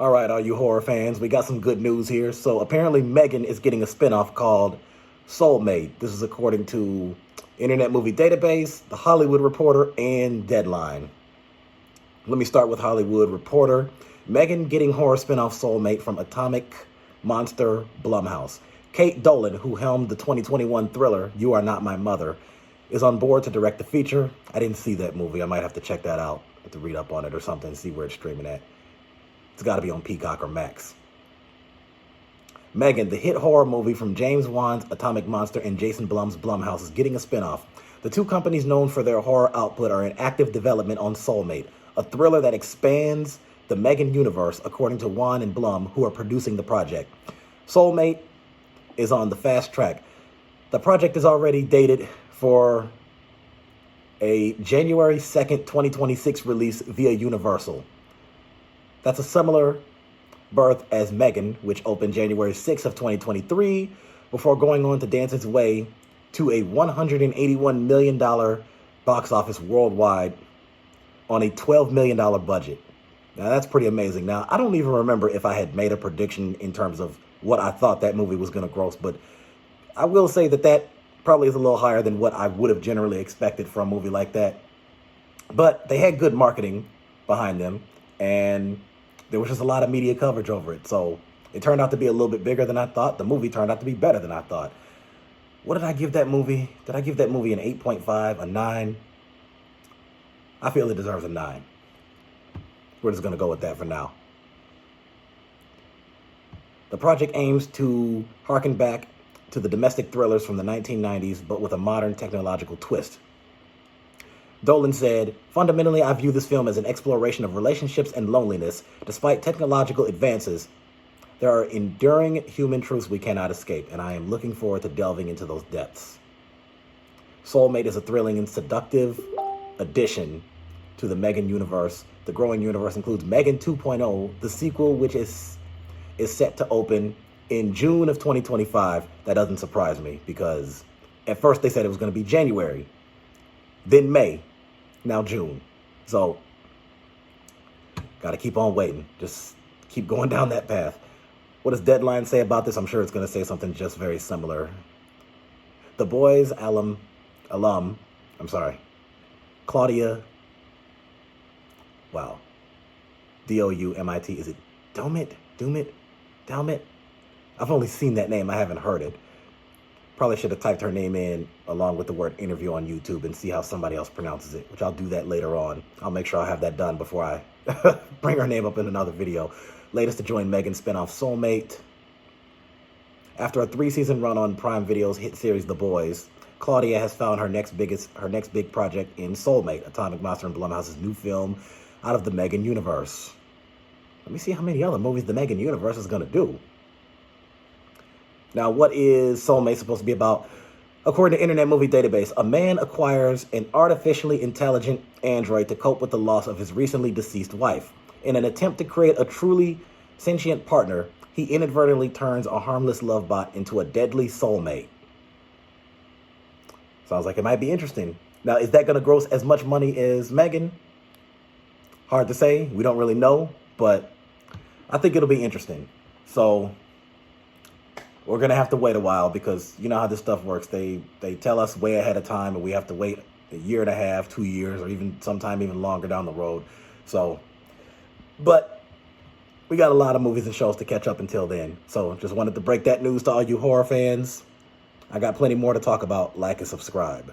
All right, all you horror fans, we got some good news here. So apparently Megan is getting a spinoff called Soulmate. This is according to Internet Movie Database, The Hollywood Reporter, and Deadline. Let me start with Hollywood Reporter. Megan getting horror spinoff Soulmate from Atomic Monster Blumhouse. Kate Dolan, who helmed the 2021 thriller You Are Not My Mother, is on board to direct the feature. I didn't see that movie. I might have to check that out, have to read up on it or something, see where it's streaming at. It's got to be on Peacock or Max. Megan, the hit horror movie from James Wan's Atomic Monster and Jason Blum's Blumhouse, is getting a spinoff. The two companies known for their horror output are in active development on Soulmate, a thriller that expands the Megan universe, according to Wan and Blum, who are producing the project. Soulmate is on the fast track. The project is already dated for a January 2nd, 2026 release via Universal. That's a similar birth as Megan, which opened January 6th of 2023, before going on to dance its way to a $181 million box office worldwide on a $12 million budget. Now, that's pretty amazing. Now, I don't even remember if I had made a prediction in terms of what I thought that movie was going to gross, but I will say that that probably is a little higher than what I would have generally expected from a movie like that. But they had good marketing behind them, and there was just a lot of media coverage over it. So it turned out to be a little bit bigger than I thought. The movie turned out to be better than I thought. What did I give that movie? Did I give that movie an 8.5, a 9? I feel it deserves a 9. We're just going to go with that for now. The project aims to harken back to the domestic thrillers from the 1990s, but with a modern technological twist. Dolan said, "Fundamentally, I view this film as an exploration of relationships and loneliness. Despite technological advances, there are enduring human truths we cannot escape, and I am looking forward to delving into those depths." Soulmate is a thrilling and seductive addition to the Megan universe. The growing universe includes Megan 2.0, the sequel, which is set to open in June of 2025. That doesn't surprise me, because at first they said it was going to be January, then May, now June. So, got to keep on waiting. Just keep going down that path. What does Deadline say about this? I'm sure it's going to say something just very similar. The Boys alum, Claudia, wow, Doumit, is it Doumit? I've only seen that name, I haven't heard it. Probably should have typed her name in along with the word interview on YouTube and see how somebody else pronounces it, which I'll do that later on. I'll make sure I have that done before I bring her name up in another video. Latest to join Megan's spinoff Soulmate. After a 3-season run on Prime Video's hit series The Boys, Claudia has found her next big project in Soulmate, Atomic Monster and Blumhouse's new film out of the Megan universe. Let me see how many other movies the Megan universe is going to do. Now, what is Soulmate supposed to be about? According to Internet Movie Database, a man acquires an artificially intelligent android to cope with the loss of his recently deceased wife. In an attempt to create a truly sentient partner, he inadvertently turns a harmless love bot into a deadly soulmate. Sounds like it might be interesting. Now, is that going to gross as much money as Megan? Hard to say. We don't really know, but I think it'll be interesting. So we're going to have to wait a while, because you know how this stuff works. They tell us way ahead of time, and we have to wait a year and a half, 2 years, or even sometime even longer down the road. So, but we got a lot of movies and shows to catch up until then. So just wanted to break that news to all you horror fans. I got plenty more to talk about. Like and subscribe.